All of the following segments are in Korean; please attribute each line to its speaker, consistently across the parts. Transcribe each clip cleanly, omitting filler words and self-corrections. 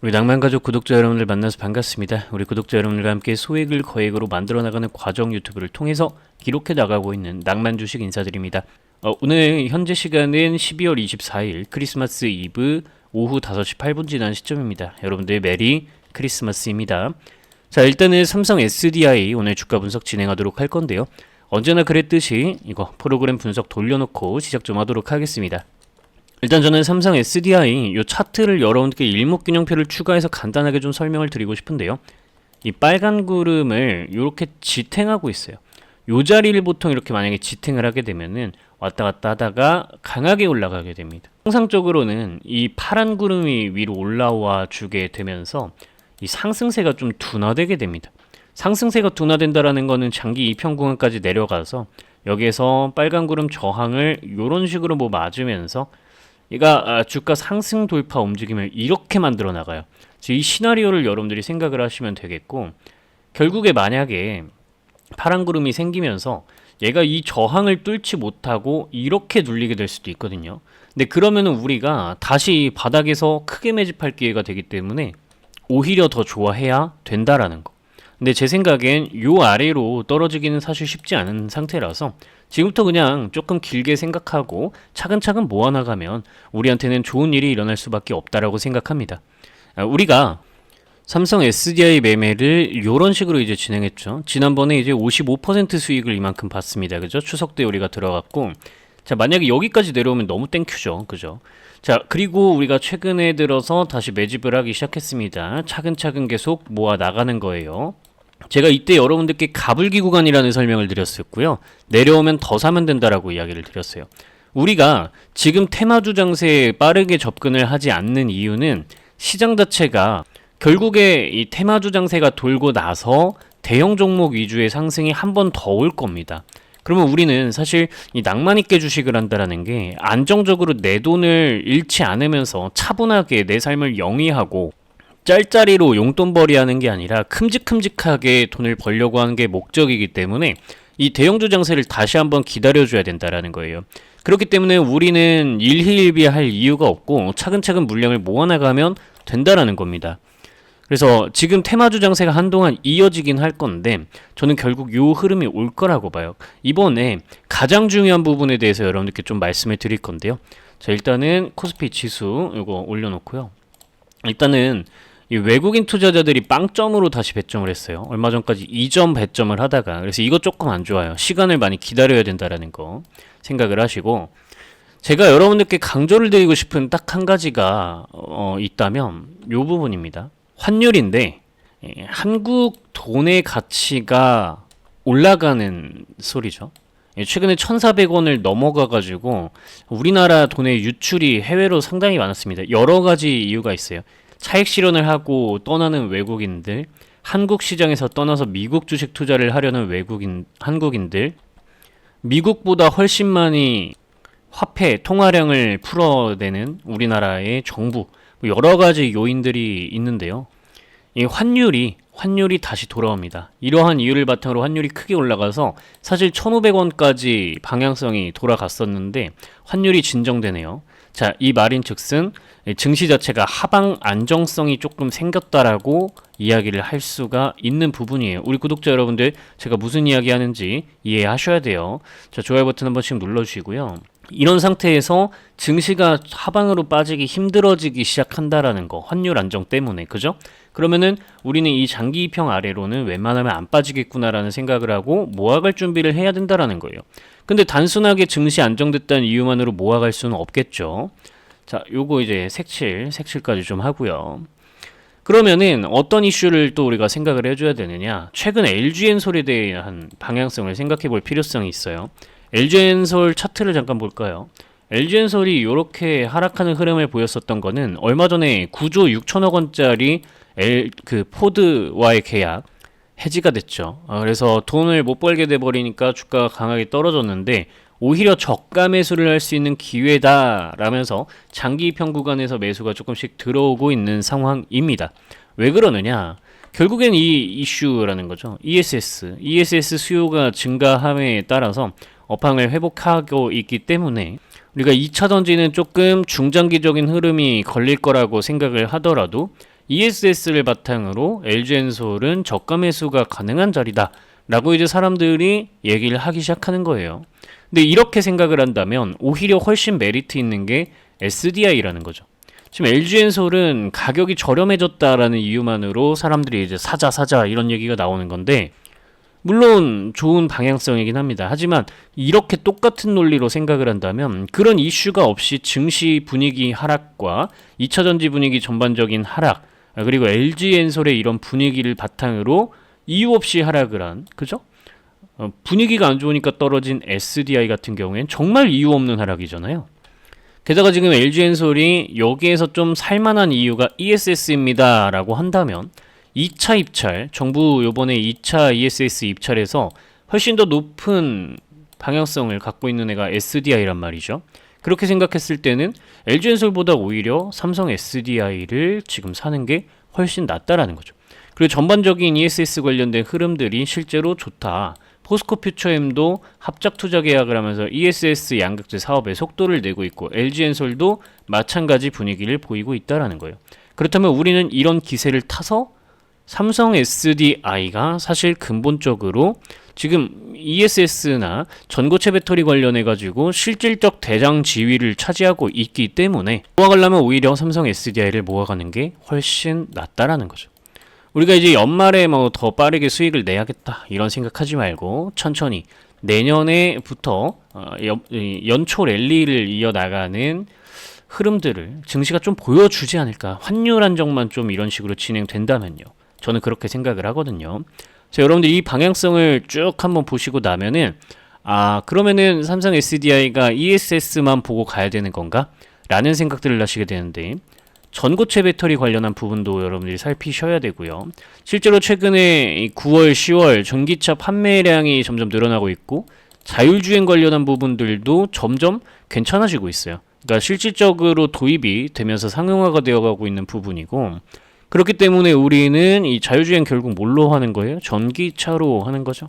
Speaker 1: 우리 낭만가족 구독자 여러분들 만나서 반갑습니다. 우리 구독자 여러분들과 함께 소액을 거액으로 만들어 나가는 과정 유튜브를 통해서 기록해 나가고 있는 낭만주식 인사드립니다. 오늘 현재 시간은 12월 24일 크리스마스 이브 오후 5시 8분 지난 시점입니다. 여러분들 메리 크리스마스입니다. 자, 일단은 삼성 SDI 오늘 주가 분석 진행하도록 할 건데요. 언제나 그랬듯이 이거 프로그램 분석 돌려놓고 시작 좀 하도록 하겠습니다. 일단 저는 삼성 SDI 이 차트를 여러분께 일목균형표를 추가해서 간단하게 좀 설명을 드리고 싶은데요. 이 빨간 구름을 이렇게 지탱하고 있어요. 요 자리를 보통 이렇게 만약에 지탱을 하게 되면은 왔다 갔다 하다가 강하게 올라가게 됩니다. 통상적으로는 이 파란 구름이 위로 올라와 주게 되면서 이 상승세가 좀 둔화되게 됩니다. 상승세가 둔화된다라는 거는 장기 이평 구간까지 내려가서 여기에서 빨간 구름 저항을 이런 식으로 맞으면서 얘가 주가 상승 돌파 움직임을 이렇게 만들어 나가요. 이 시나리오를 여러분들이 생각을 하시면 되겠고, 결국에 만약에 파란 구름이 생기면서 얘가 이 저항을 뚫지 못하고 이렇게 눌리게 될 수도 있거든요. 근데 그러면은 우리가 다시 바닥에서 크게 매집할 기회가 되기 때문에 오히려 더 좋아해야 된다라는 거. 근데 제 생각엔 요 아래로 떨어지기는 사실 쉽지 않은 상태라서 지금부터 그냥 조금 길게 생각하고 차근차근 모아나가면 우리한테는 좋은 일이 일어날 수밖에 없다라고 생각합니다. 우리가 삼성 SDI 매매를 이런 식으로 이제 진행했죠. 지난번에 이제 55% 수익을 이만큼 봤습니다. 그죠? 추석 때 우리가 들어갔고, 자, 만약에 여기까지 내려오면 너무 땡큐죠. 그죠? 자, 그리고 우리가 최근에 들어서 다시 매집을 하기 시작했습니다. 차근차근 계속 모아 나가는 거예요. 제가 이때 여러분들께 가불기 구간이라는 설명을 드렸었고요. 내려오면 더 사면 된다라고 이야기를 드렸어요. 우리가 지금 테마주 장세에 빠르게 접근을 하지 않는 이유는 시장 자체가 결국에 이 테마주 장세가 돌고 나서 대형 종목 위주의 상승이 한 번 더 올 겁니다. 그러면 우리는 사실 이 낭만 있게 주식을 한다라는 게 안정적으로 내 돈을 잃지 않으면서 차분하게 내 삶을 영위하고 짤짤이로 용돈벌이 하는 게 아니라 큼직큼직하게 돈을 벌려고 하는 게 목적이기 때문에 이 대형주 장세를 다시 한번 기다려줘야 된다라는 거예요. 그렇기 때문에 우리는 일희일비할 이유가 없고 차근차근 물량을 모아나가면 된다라는 겁니다. 그래서 지금 테마주 장세가 한동안 이어지긴 할 건데 저는 결국 요 흐름이 올 거라고 봐요. 이번에 가장 중요한 부분에 대해서 여러분들께 좀 말씀을 드릴 건데요. 자, 일단은 코스피 지수 이거 올려놓고요. 일단은 이 외국인 투자자들이 빵점으로 다시 배점을 했어요. 얼마 전까지 2점 배점을 하다가, 그래서 이거 조금 안 좋아요. 시간을 많이 기다려야 된다라는 거 생각을 하시고, 제가 여러분들께 강조를 드리고 싶은 딱 한 가지가 있다면 요 부분입니다. 환율인데 한국 돈의 가치가 올라가는 소리죠. 최근에 1,400원을 넘어가가지고 우리나라 돈의 유출이 해외로 상당히 많았습니다. 여러 가지 이유가 있어요. 차익 실현을 하고 떠나는 외국인들, 한국 시장에서 떠나서 미국 주식 투자를 하려는 한국인들, 미국보다 훨씬 많이 화폐 통화량을 풀어내는 우리나라의 정부, 여러 가지 요인들이 있는데요. 이 환율이 다시 돌아옵니다. 이러한 이유를 바탕으로 환율이 크게 올라가서 사실 1,500원까지 방향성이 돌아갔었는데 환율이 진정되네요. 자, 이 말인즉슨 증시 자체가 하방 안정성이 조금 생겼다라고 이야기를 할 수가 있는 부분이에요. 우리 구독자 여러분들, 제가 무슨 이야기 하는지 이해하셔야 돼요. 자, 좋아요 버튼 한 번씩 눌러주시고요. 이런 상태에서 증시가 하방으로 빠지기 힘들어지기 시작한다라는 거, 환율 안정 때문에, 그죠? 그러면은 우리는 이 장기 이평 아래로는 웬만하면 안 빠지겠구나라는 생각을 하고 모아갈 준비를 해야 된다라는 거예요. 근데 단순하게 증시 안정됐다는 이유만으로 모아갈 수는 없겠죠. 자, 요거 이제 색칠까지 좀 하고요. 그러면은 어떤 이슈를 또 우리가 생각을 해줘야 되느냐? 최근 LG엔솔에 대한 방향성을 생각해 볼 필요성이 있어요. LG엔솔 차트를 잠깐 볼까요? LG엔솔이 이렇게 하락하는 흐름을 보였었던 거는 얼마 전에 9조 6천억 원짜리 포드와의 계약 해지가 됐죠. 그래서 돈을 못 벌게 돼버리니까 주가가 강하게 떨어졌는데 오히려 저가 매수를 할 수 있는 기회다라면서 장기 이평 구간에서 매수가 조금씩 들어오고 있는 상황입니다. 왜 그러느냐? 결국엔 이 이슈라는 거죠. ESS 수요가 증가함에 따라서 업황을 회복하고 있기 때문에 우리가 2차 전지는 조금 중장기적인 흐름이 걸릴 거라고 생각을 하더라도 ESS를 바탕으로 LG엔솔은 저가 매수가 가능한 자리다 라고 이제 사람들이 얘기를 하기 시작하는 거예요. 근데 이렇게 생각을 한다면 오히려 훨씬 메리트 있는 게 SDI라는 거죠. 지금 LG엔솔은 가격이 저렴해졌다라는 이유만으로 사람들이 이제 사자 이런 얘기가 나오는 건데, 물론 좋은 방향성이긴 합니다. 하지만 이렇게 똑같은 논리로 생각을 한다면 그런 이슈가 없이 증시 분위기 하락과 2차전지 분위기 전반적인 하락, 그리고 LG엔솔의 이런 분위기를 바탕으로 이유 없이 하락을 한, 그죠? 분위기가 안 좋으니까 떨어진 SDI 같은 경우엔 정말 이유 없는 하락이잖아요. 게다가 지금 LG엔솔이 여기에서 좀 살만한 이유가 ESS입니다 라고 한다면 2차 입찰, 정부 요번에 2차 ESS 입찰에서 훨씬 더 높은 방향성을 갖고 있는 애가 SDI란 말이죠. 그렇게 생각했을 때는 LG엔솔보다 오히려 삼성 SDI를 지금 사는 게 훨씬 낫다라는 거죠. 그리고 전반적인 ESS 관련된 흐름들이 실제로 좋다. 포스코 퓨처엠도 합작 투자 계약을 하면서 ESS 양극재 사업에 속도를 내고 있고 LG엔솔도 마찬가지 분위기를 보이고 있다라는 거예요. 그렇다면 우리는 이런 기세를 타서 삼성 SDI가 사실 근본적으로 지금 ESS나 전고체 배터리 관련해 가지고 실질적 대장 지위를 차지하고 있기 때문에 모아가려면 오히려 삼성 SDI를 모아가는 게 훨씬 낫다라는 거죠. 우리가 이제 연말에 뭐 더 빠르게 수익을 내야겠다 이런 생각하지 말고 천천히 내년에부터 연초 랠리를 이어나가는 흐름들을 증시가 좀 보여주지 않을까. 환율 안정만 좀 이런 식으로 진행된다면요. 저는 그렇게 생각을 하거든요. 자, 여러분들 이 방향성을 쭉 한번 보시고 나면은 그러면은 삼성 SDI가 ESS만 보고 가야 되는 건가? 라는 생각들을 하시게 되는데, 전고체 배터리 관련한 부분도 여러분들이 살피셔야 되고요. 실제로 최근에 9월, 10월 전기차 판매량이 점점 늘어나고 있고 자율주행 관련한 부분들도 점점 괜찮아지고 있어요. 그러니까 실질적으로 도입이 되면서 상용화가 되어가고 있는 부분이고, 그렇기 때문에 우리는 이 자율주행 결국 뭘로 하는 거예요? 전기차로 하는 거죠.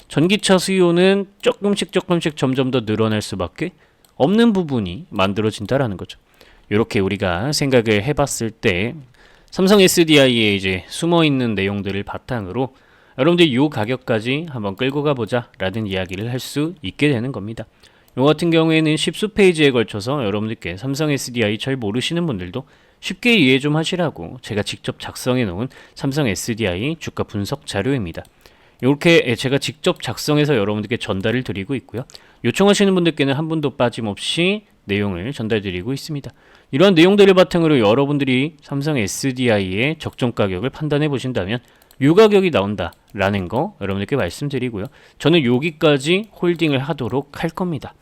Speaker 1: 전기차 수요는 조금씩 점점 더 늘어날 수밖에 없는 부분이 만들어진다라는 거죠. 이렇게 우리가 생각을 해봤을 때 삼성 SDI에 이제 숨어있는 내용들을 바탕으로 여러분들 이 가격까지 한번 끌고 가보자 라는 이야기를 할 수 있게 되는 겁니다. 이 같은 경우에는 10수 페이지에 걸쳐서 여러분들께 삼성 SDI 잘 모르시는 분들도 쉽게 이해 좀 하시라고 제가 직접 작성해 놓은 삼성 SDI 주가 분석 자료입니다. 이렇게 제가 직접 작성해서 여러분들께 전달을 드리고 있고요. 요청하시는 분들께는 한 분도 빠짐없이 내용을 전달드리고 있습니다. 이러한 내용들을 바탕으로 여러분들이 삼성 SDI의 적정 가격을 판단해 보신다면 이 가격이 나온다라는 거 여러분들께 말씀드리고요. 저는 여기까지 홀딩을 하도록 할 겁니다.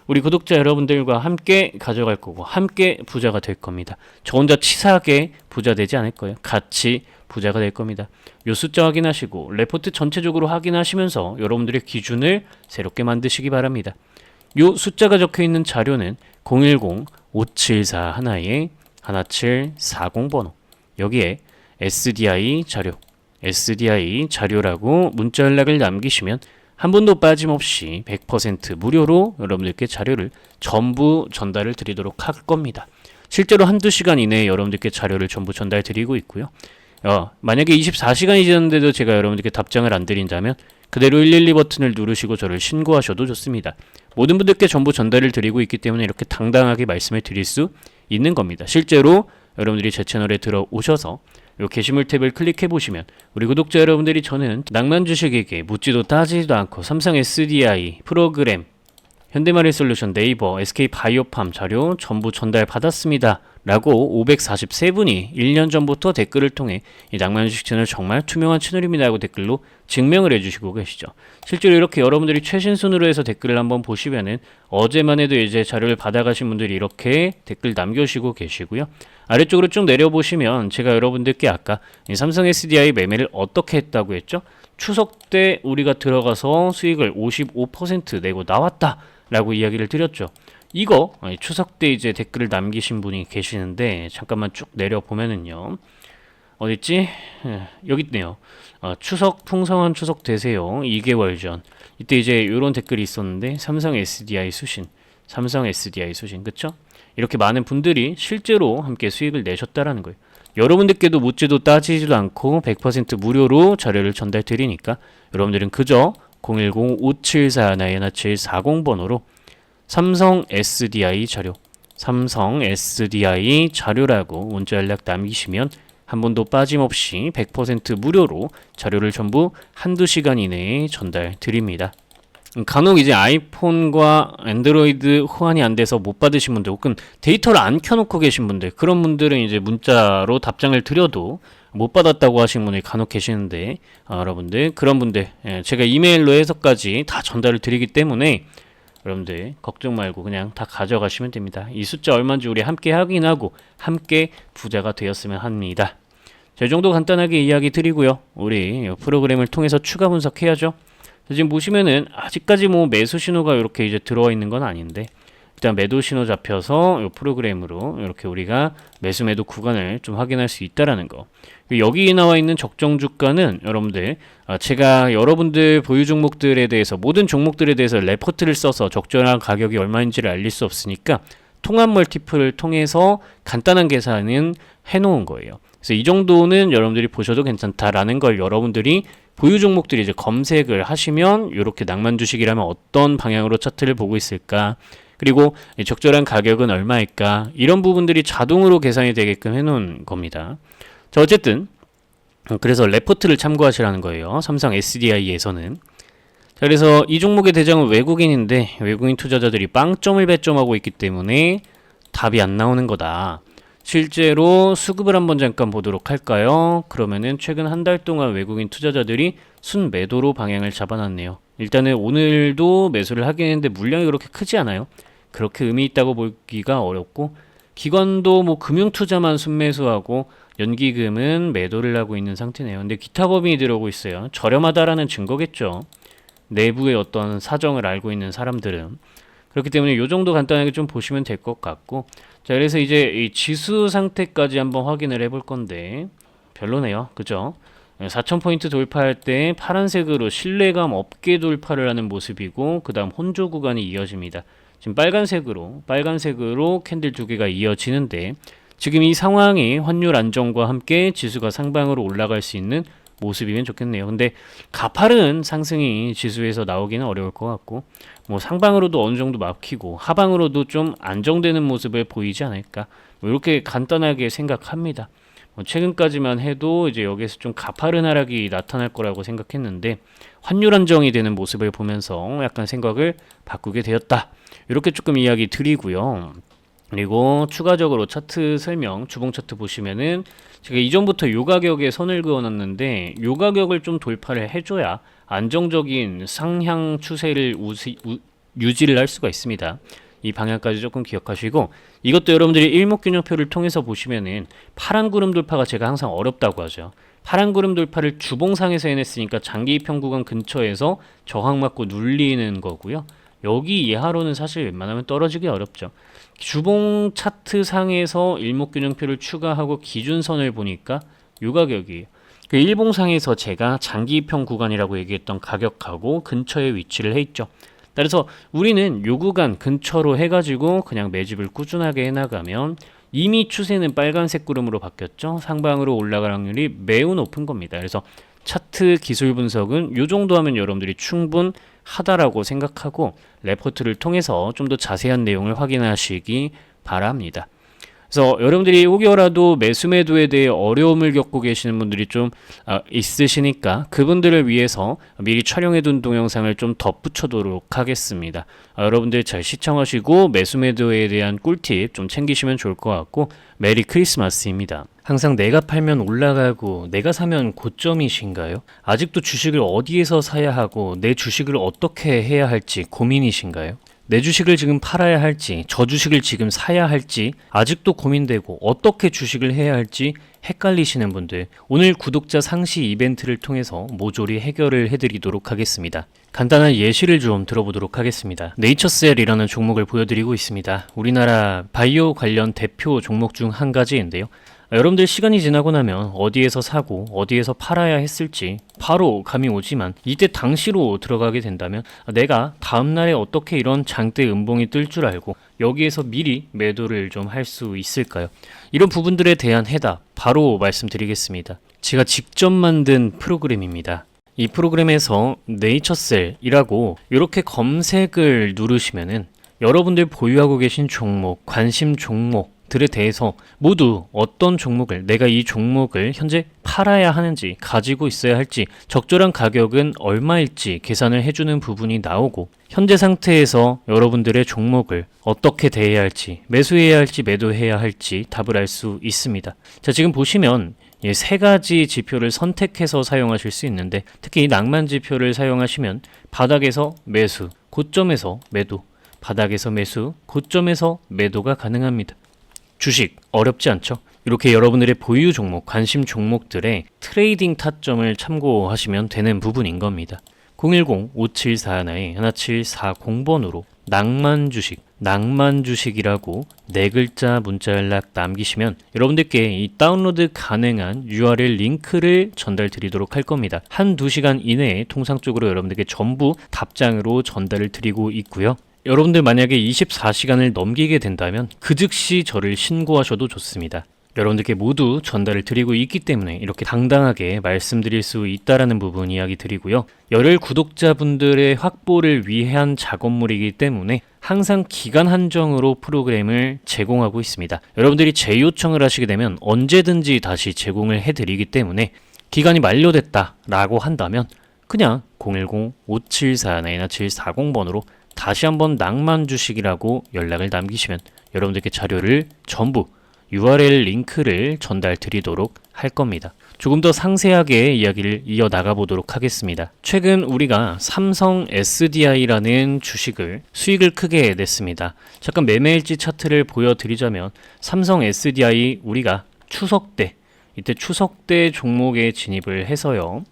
Speaker 1: 우리 구독자 여러분들과 함께 가져갈 거고 함께 부자가 될 겁니다. 저 혼자 치사하게 부자 되지 않을 거예요. 같이 부자가 될 겁니다. 요 숫자 확인하시고 레포트 전체적으로 확인하시면서 여러분들의 기준을 새롭게 만드시기 바랍니다. 요 숫자가 적혀있는 자료는 010-574 하나에 1740 번호, 여기에 SDI 자료라고 문자 연락을 남기시면 한 분도 빠짐없이 100% 무료로 여러분들께 자료를 전부 전달을 드리도록 할 겁니다. 실제로 한두 시간 이내에 여러분들께 자료를 전부 전달 드리고 있고요. 만약에 24시간이 지났는데도 제가 여러분들께 답장을 안 드린다면 그대로 112 버튼을 누르시고 저를 신고하셔도 좋습니다. 모든 분들께 전부 전달을 드리고 있기 때문에 이렇게 당당하게 말씀을 드릴 수 있는 겁니다. 실제로 여러분들이 제 채널에 들어오셔서 이 게시물 탭을 클릭해 보시면 우리 구독자 여러분들이 저는 낭만 주식에게 묻지도 따지지도 않고 삼성 SDI 프로그램, 현대마린솔루션, 네이버, SK바이오팜 자료 전부 전달 받았습니다 라고 543분이 1년 전부터 댓글을 통해 이 낭만 주식 채널 정말 투명한 채널입니다 하고 댓글로 증명을 해주시고 계시죠. 실제로 이렇게 여러분들이 최신 순으로 해서 댓글을 한번 보시면은 어제만 해도 이제 자료를 받아가신 분들이 이렇게 댓글 남겨주시고 계시고요. 아래쪽으로 쭉 내려보시면 제가 여러분들께 아까 이 삼성 SDI 매매를 어떻게 했다고 했죠? 추석 때 우리가 들어가서 수익을 55% 내고 나왔다 라고 이야기를 드렸죠. 이거 추석 때 이제 댓글을 남기신 분이 계시는데 잠깐만 쭉 내려보면은요. 어딨지? 여기 있네요. 추석 풍성한 추석 되세요. 2개월 전. 이때 이제 이런 댓글이 있었는데 삼성 SDI 수신, 그쵸? 이렇게 많은 분들이 실제로 함께 수익을 내셨다라는 거예요. 여러분들께도 묻지도 따지지도 않고 100% 무료로 자료를 전달 드리니까 여러분들은 그저 010-5741-1740번호로 삼성 SDI 자료, 삼성 SDI 자료라고 문자 연락 남기시면 한 번도 빠짐없이 100% 무료로 자료를 전부 한두 시간 이내에 전달 드립니다. 간혹 이제 아이폰과 안드로이드 호환이 안 돼서 못 받으신 분들 혹은 데이터를 안 켜놓고 계신 분들, 그런 분들은 이제 문자로 답장을 드려도 못 받았다고 하시는 분이 간혹 계시는데, 여러분들 그런 분들 제가 이메일로 해서까지 다 전달을 드리기 때문에 여러분들 걱정 말고 그냥 다 가져가시면 됩니다. 이 숫자 얼마인지 우리 함께 확인하고 함께 부자가 되었으면 합니다. 자, 이 정도 간단하게 이야기 드리고요. 우리 프로그램을 통해서 추가 분석해야죠. 지금 보시면은 아직까지 뭐 매수 신호가 이렇게 이제 들어와 있는 건 아닌데, 일단 매도 신호 잡혀서 이 프로그램으로 이렇게 우리가 매수 매도 구간을 좀 확인할 수 있다라는 거. 여기 나와 있는 적정 주가는 여러분들 제가 여러분들 보유 종목들에 대해서 모든 종목들에 대해서 레포트를 써서 적절한 가격이 얼마인지를 알릴 수 없으니까 통합 멀티플을 통해서 간단한 계산은 해놓은 거예요. 그래서 이 정도는 여러분들이 보셔도 괜찮다라는 걸 여러분들이 보유 종목들이 이제 검색을 하시면 이렇게 낭만 주식이라면 어떤 방향으로 차트를 보고 있을까, 그리고 적절한 가격은 얼마일까, 이런 부분들이 자동으로 계산이 되게끔 해놓은 겁니다. 자, 어쨌든 그래서 레포트를 참고하시라는 거예요. 삼성 SDI에서는. 자, 그래서 이 종목의 대장은 외국인인데 외국인 투자자들이 빵점을 배점하고 있기 때문에 답이 안 나오는 거다. 실제로 수급을 한번 잠깐 보도록 할까요? 그러면은 최근 한 달 동안 외국인 투자자들이 순매도로 방향을 잡아놨네요. 일단은 오늘도 매수를 하긴 했는데 물량이 그렇게 크지 않아요. 그렇게 의미 있다고 보기가 어렵고, 기관도 뭐 금융투자만 순매수하고 연기금은 매도를 하고 있는 상태네요. 근데 기타 법인이 들어오고 있어요. 저렴하다라는 증거겠죠. 내부의 어떤 사정을 알고 있는 사람들은. 그렇기 때문에 이 정도 간단하게 좀 보시면 될 것 같고, 자, 그래서 이제 이 지수 상태까지 한번 확인을 해볼 건데 별로네요. 그죠? 4000포인트 돌파할 때 파란색으로 신뢰감 없게 돌파를 하는 모습이고, 그 다음 혼조 구간이 이어집니다. 지금 빨간색으로 캔들 두 개가 이어지는데, 지금 이 상황이 환율 안정과 함께 지수가 상방으로 올라갈 수 있는 모습이면 좋겠네요. 근데 가파른 상승이 지수에서 나오기는 어려울 것 같고, 뭐 상방으로도 어느 정도 막히고 하방으로도 좀 안정되는 모습을 보이지 않을까, 뭐 이렇게 간단하게 생각합니다. 뭐 최근까지만 해도 이제 여기에서 좀 가파른 하락이 나타날 거라고 생각했는데 환율 안정이 되는 모습을 보면서 약간 생각을 바꾸게 되었다. 이렇게 조금 이야기 드리고요. 그리고 추가적으로 차트 설명, 주봉 차트 보시면은 제가 이전부터 요 가격에 선을 그어놨는데 요 가격을 좀 돌파를 해줘야 안정적인 상향 추세를 유지를 할 수가 있습니다. 이 방향까지 조금 기억하시고, 이것도 여러분들이 일목균형표를 통해서 보시면은 파란 구름 돌파가 제가 항상 어렵다고 하죠. 파란 구름 돌파를 주봉상에서 해냈으니까 장기 이평 구간 근처에서 저항 맞고 눌리는 거고요. 여기 이하로는 사실 웬만하면 떨어지기 어렵죠. 주봉 차트 상에서 일목균형표를 추가하고 기준선을 보니까 요 가격이에요. 그 일봉상에서 제가 장기 이평 구간이라고 얘기했던 가격하고 근처에 위치를 해 있죠. 그래서 우리는 요 구간 근처로 해가지고 그냥 매집을 꾸준하게 해나가면 이미 추세는 빨간색 구름으로 바뀌었죠. 상방으로 올라갈 확률이 매우 높은 겁니다. 그래서 차트 기술 분석은 요 정도 하면 여러분들이 충분하다라고 생각하고 레포트를 통해서 좀 더 자세한 내용을 확인하시기 바랍니다. 그래서 여러분들이 혹여라도 매수 매도에 대해 어려움을 겪고 계시는 분들이 좀 있으시니까 그분들을 위해서 미리 촬영해둔 동영상을 좀 덧붙여도록 하겠습니다. 여러분들 잘 시청하시고 매수 매도에 대한 꿀팁 좀 챙기시면 좋을 것 같고, 메리 크리스마스입니다. 항상 내가 팔면 올라가고 내가 사면 고점이신가요? 아직도 주식을 어디에서 사야 하고 내 주식을 어떻게 해야 할지 고민이신가요? 내 주식을 지금 팔아야 할지, 저 주식을 지금 사야 할지 아직도 고민되고 어떻게 주식을 해야 할지 헷갈리시는 분들, 오늘 구독자 상시 이벤트를 통해서 모조리 해결을 해드리도록 하겠습니다. 간단한 예시를 좀 들어보도록 하겠습니다. 네이처셀이라는 종목을 보여드리고 있습니다. 우리나라 바이오 관련 대표 종목 중 한 가지인데요. 여러분들 시간이 지나고 나면 어디에서 사고 어디에서 팔아야 했을지 바로 감이 오지만 이때 당시로 들어가게 된다면 내가 다음날에 어떻게 이런 장대 음봉이 뜰 줄 알고 여기에서 미리 매도를 좀 할 수 있을까요? 이런 부분들에 대한 해답 바로 말씀드리겠습니다. 제가 직접 만든 프로그램입니다. 이 프로그램에서 네이처셀이라고 이렇게 검색을 누르시면은 여러분들 보유하고 계신 종목, 관심 종목들에 대해서 모두 어떤 종목을 내가 이 종목을 현재 팔아야 하는지 가지고 있어야 할지 적절한 가격은 얼마일지 계산을 해주는 부분이 나오고 현재 상태에서 여러분들의 종목을 어떻게 대해야 할지 매수해야 할지 매도해야 할지 답을 알 수 있습니다. 자, 지금 보시면 세 가지 지표를 선택해서 사용하실 수 있는데 특히 이 낭만 지표를 사용하시면 바닥에서 매수, 고점에서 매도, 바닥에서 매수, 고점에서 매도가 가능합니다. 주식 어렵지 않죠? 이렇게 여러분들의 보유 종목, 관심 종목들의 트레이딩 타점을 참고하시면 되는 부분인 겁니다. 010-5741-1740번으로 낭만 주식이라고 네 글자 문자 연락 남기시면 여러분들께 이 다운로드 가능한 URL 링크를 전달 드리도록 할 겁니다. 한두 시간 이내에 통상적으로 여러분들께 전부 답장으로 전달을 드리고 있고요. 여러분들 만약에 24시간을 넘기게 된다면 그 즉시 저를 신고하셔도 좋습니다. 여러분들께 모두 전달을 드리고 있기 때문에 이렇게 당당하게 말씀드릴 수 있다라는 부분 이야기 드리고요. 열혈 구독자분들의 확보를 위한 작업물이기 때문에 항상 기간 한정으로 프로그램을 제공하고 있습니다. 여러분들이 재요청을 하시게 되면 언제든지 다시 제공을 해드리기 때문에 기간이 만료됐다라고 한다면 그냥 010-5741-1740번으로 다시 한번 낭만 주식이라고 연락을 남기시면 여러분들께 자료를 전부 URL 링크를 전달 드리도록 할 겁니다. 조금 더 상세하게 이야기를 이어나가 보도록 하겠습니다. 최근 우리가 삼성 SDI라는 주식을 수익을 크게 냈습니다. 잠깐 매매일지 차트를 보여드리자면 삼성 SDI 우리가 추석 때 이때 추석 때 종목에 진입을 해서요.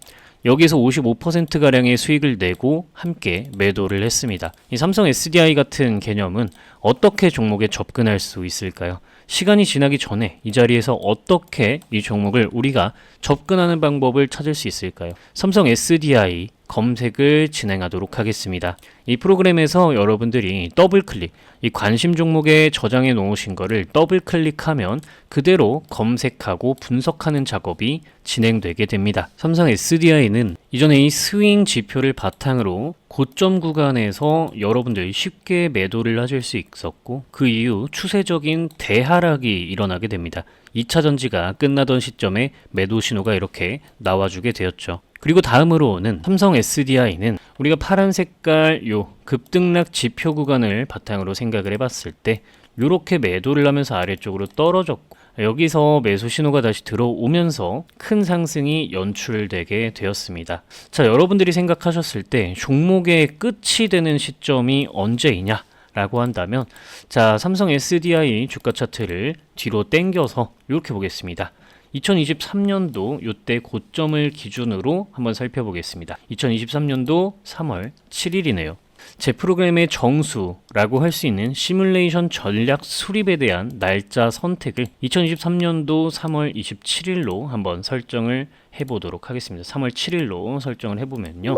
Speaker 1: 여기서 55%가량의 수익을 내고 함께 매도를 했습니다. 이 삼성 SDI 같은 개념은 어떻게 종목에 접근할 수 있을까요? 시간이 지나기 전에 이 자리에서 어떻게 이 종목을 우리가 접근하는 방법을 찾을 수 있을까요? 삼성 SDI 검색을 진행하도록 하겠습니다. 이 프로그램에서 여러분들이 더블 클릭, 이 관심 종목에 저장해 놓으신 거를 더블 클릭하면 그대로 검색하고 분석하는 작업이 진행되게 됩니다. 삼성 SDI는 이전에 이 스윙 지표를 바탕으로 고점 구간에서 여러분들이 쉽게 매도를 하실 수 있었고 그 이후 추세적인 대하락이 일어나게 됩니다. 2차 전지가 끝나던 시점에 매도 신호가 이렇게 나와주게 되었죠. 그리고 다음으로는 삼성 SDI는 우리가 파란 색깔 요 급등락 지표 구간을 바탕으로 생각을 해봤을 때 이렇게 매도를 하면서 아래쪽으로 떨어졌고 여기서 매수 신호가 다시 들어오면서 큰 상승이 연출되게 되었습니다. 자, 여러분들이 생각하셨을 때 종목의 끝이 되는 시점이 언제이냐? 라고 한다면 자, 삼성 SDI 주가 차트를 뒤로 당겨서 이렇게 보겠습니다. 2023년도 이때 고점을 기준으로 한번 살펴보겠습니다. 2023년도 3월 7일이네요. 제 프로그램의 정수라고 할 수 있는 시뮬레이션 전략 수립에 대한 날짜 선택을 2023년도 3월 27일로 한번 설정을 해보도록 하겠습니다. 3월 7일로 설정을 해보면요.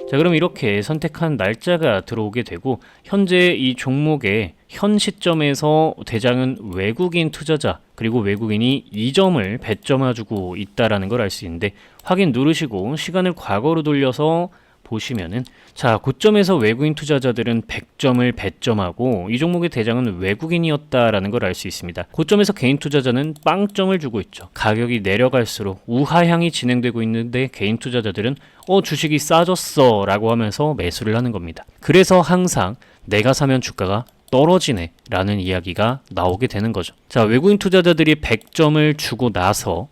Speaker 1: 자, 그럼 이렇게 선택한 날짜가 들어오게 되고 현재 이 종목의 현 시점에서 대장은 외국인 투자자 그리고 외국인이 2점을 배점해주고 있다라는 걸 알 수 있는데 확인 누르시고 시간을 과거로 돌려서 보시면은 자, 고점에서 외국인 투자자들은 100점을 배점하고 이 종목의 대장은 외국인이었다라는 걸 알 수 있습니다. 고점에서 개인 투자자는 빵점을 주고 있죠. 가격이 내려갈수록 우하향이 진행되고 있는데 개인 투자자들은 주식이 싸졌어 라고 하면서 매수를 하는 겁니다. 그래서 항상 내가 사면 주가가 떨어지네 라는 이야기가 나오게 되는 거죠. 자, 외국인 투자자들이 100점을 주고 나서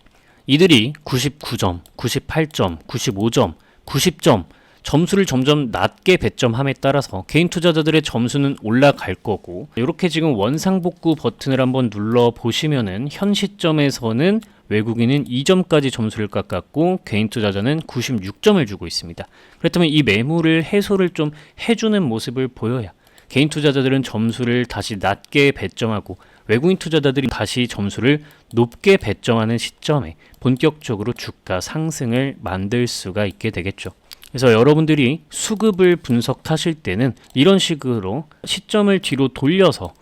Speaker 1: 이들이 99점, 98점, 95점, 90점 점수를 점점 낮게 배점함에 따라서 개인 투자자들의 점수는 올라갈 거고 이렇게 지금 원상복구 버튼을 한번 눌러 보시면은 현 시점에서는 외국인은 2점까지 점수를 깎았고 개인 투자자는 96점을 주고 있습니다. 그렇다면 이 매물을 해소를 좀 해주는 모습을 보여야 개인 투자자들은 점수를 다시 낮게 배점하고 외국인 투자자들이 다시 점수를 높게 배점하는 시점에 본격적으로 주가 상승을 만들 수가 있게 되겠죠. 그래서 여러분들이 수급을 분석하실 때는 이런 식으로 시점을 뒤로 돌려서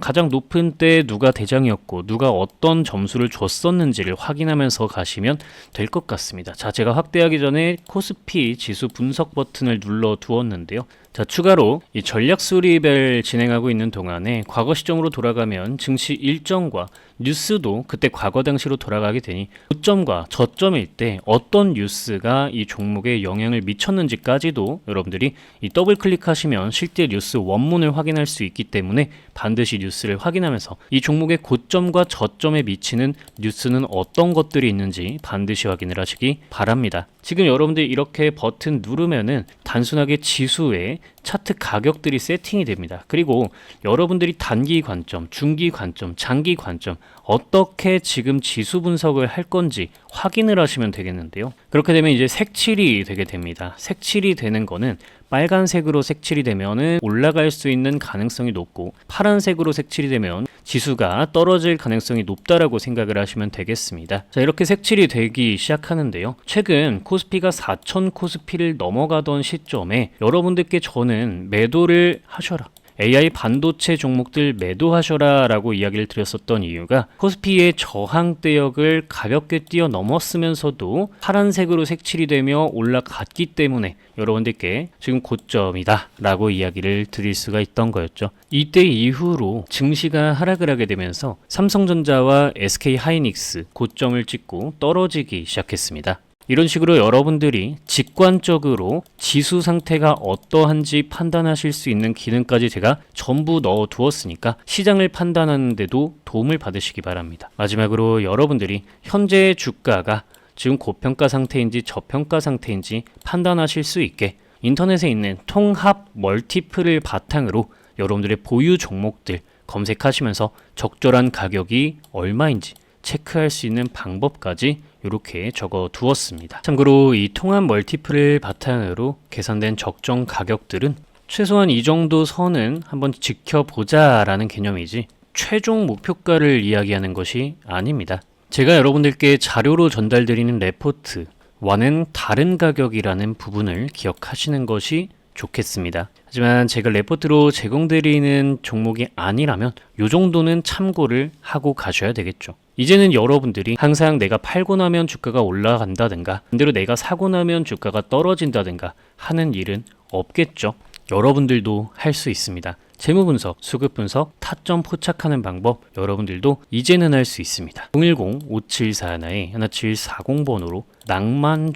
Speaker 1: 가장 높은 때 누가 대장이었고 누가 어떤 점수를 줬었는지를 확인하면서 가시면 될 것 같습니다. 자, 제가 확대하기 전에 코스피 지수 분석 버튼을 눌러 두었는데요. 자, 추가로 이 전략 수립을 진행하고 있는 동안에 과거 시점으로 돌아가면 증시 일정과 뉴스도 그때 과거 당시로 돌아가게 되니 고점과 저점일 때 어떤 뉴스가 이 종목에 영향을 미쳤는지까지도 여러분들이 이 더블 클릭하시면 실제 뉴스 원문을 확인할 수 있기 때문에 반드시 뉴스를 확인하면서 이 종목의 고점과 저점에 미치는 뉴스는 어떤 것들이 있는지 반드시 확인을 하시기 바랍니다. 지금 여러분들이 이렇게 버튼 누르면은 단순하게 지수에 차트 가격들이 세팅이 됩니다. 그리고 여러분들이 단기 관점, 중기 관점, 장기 관점 어떻게 지금 지수 분석을 할 건지 확인을 하시면 되겠는데요. 그렇게 되면 이제 색칠이 되게 됩니다. 색칠이 되는 거는 빨간색으로 색칠이 되면은 올라갈 수 있는 가능성이 높고 파란색으로 색칠이 되면 지수가 떨어질 가능성이 높다라고 생각을 하시면 되겠습니다. 자, 이렇게 색칠이 되기 시작하는데요. 최근 코스피가 4천 코스피를 넘어가던 시점에 여러분들께 저는 매도를 하셔라, AI 반도체 종목들 매도하셔라 라고 이야기를 드렸었던 이유가 코스피의 저항대역을 가볍게 뛰어넘었으면서도 파란색으로 색칠이 되며 올라갔기 때문에 여러분들께 지금 고점이다 라고 이야기를 드릴 수가 있던 거였죠. 이때 이후로 증시가 하락을 하게 되면서 삼성전자와 SK하이닉스 고점을 찍고 떨어지기 시작했습니다. 이런 식으로 여러분들이 직관적으로 지수 상태가 어떠한지 판단하실 수 있는 기능까지 제가 전부 넣어 두었으니까 시장을 판단하는 데도 도움을 받으시기 바랍니다. 마지막으로 여러분들이 현재 주가가 지금 고평가 상태인지 저평가 상태인지 판단하실 수 있게 인터넷에 있는 통합 멀티플을 바탕으로 여러분들의 보유 종목들 검색하시면서 적절한 가격이 얼마인지 체크할 수 있는 방법까지 이렇게 적어 두었습니다. 참고로 이 통합 멀티플을 바탕으로 계산된 적정 가격들은 최소한 이 정도 선은 한번 지켜보자 라는 개념이지 최종 목표가를 이야기하는 것이 아닙니다. 제가 여러분들께 자료로 전달드리는 레포트와는 다른 가격이라는 부분을 기억하시는 것이 좋겠습니다. 하지만 제가 레포트로 제공드리는 종목이 아니라면 이 정도는 참고를 하고 가셔야 되겠죠. 이제는 여러분들이 항상 내가 팔고 나면 주가가 올라간다든가 반대로 내가 사고 나면 주가가 떨어진다든가 하는 일은 없겠죠. 여러분들도 할 수 있습니다. 재무 분석, 수급 분석, 타점 포착하는 방법 여러분들도 이제는 할 수 있습니다. 010-5741-1740번으로 낭만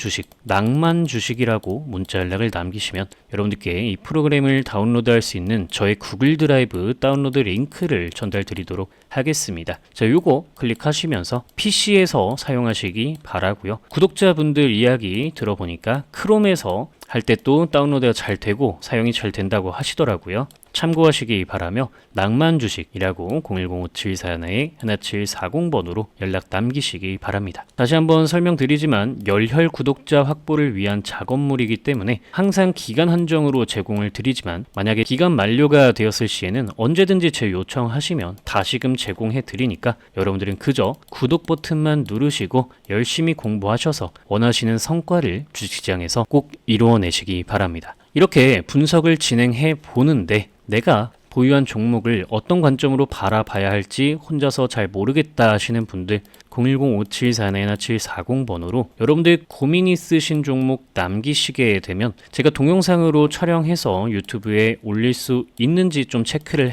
Speaker 1: 주식이라고 문자 연락을 남기시면 여러분들께 이 프로그램을 다운로드할 수 있는 저의 구글 드라이브 다운로드 링크를 전달 드리도록 하겠습니다. 자, 요거 클릭하시면서 PC에서 사용하시기 바라고요. 구독자분들 이야기 들어보니까 크롬에서 할 때 또 다운로드가 잘 되고 사용이 잘 된다고 하시더라고요. 참고하시기 바라며 낭만주식이라고 010-5741-1740번으로 연락 남기시기 바랍니다. 다시 한번 설명드리지만 열혈 구독자 확보를 위한 작업물이기 때문에 항상 기간 한정으로 제공을 드리지만 만약에 기간 만료가 되었을 시에는 언제든지 제 요청하시면 다시금 제공해 드리니까 여러분들은 그저 구독 버튼만 누르시고 열심히 공부하셔서 원하시는 성과를 주식시장에서 꼭 이루어내시기 바랍니다. 이렇게 분석을 진행해 보는데 내가 보유한 종목을 어떤 관점으로 바라봐야 할지 혼자서 잘 모르겠다 하시는 분들 010-5741-1740번으로 여러분들 고민 있으신 종목 남기시게 되면 제가 동영상으로 촬영해서 유튜브에 올릴 수 있는지 좀 체크를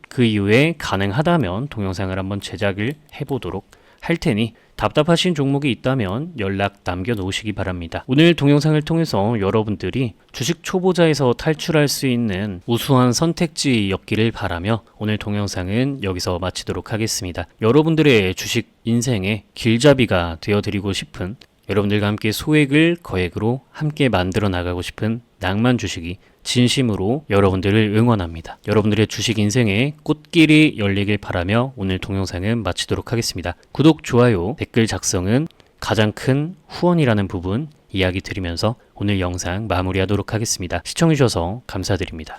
Speaker 1: 그 이후에 가능하다면 동영상을 한번 제작을 해보도록 할 테니 답답하신 종목이 있다면 연락 남겨놓으시기 바랍니다. 오늘 동영상을 통해서 여러분들이 주식 초보자에서 탈출할 수 있는 우수한 선택지였기를 바라며 오늘 동영상은 여기서 마치도록 하겠습니다. 여러분들의 주식 인생의 길잡이가 되어드리고 싶은 여러분들과 함께 소액을 거액으로 함께 만들어 나가고 싶은 낭만 주식이 진심으로 여러분들을 응원합니다. 여러분들의 주식 인생의 꽃길이 열리길 바라며 오늘 동영상은 마치도록 하겠습니다. 구독, 좋아요, 댓글 작성은 가장 큰 후원이라는 부분 이야기 드리면서 오늘 영상 마무리하도록 하겠습니다. 시청해주셔서 감사드립니다.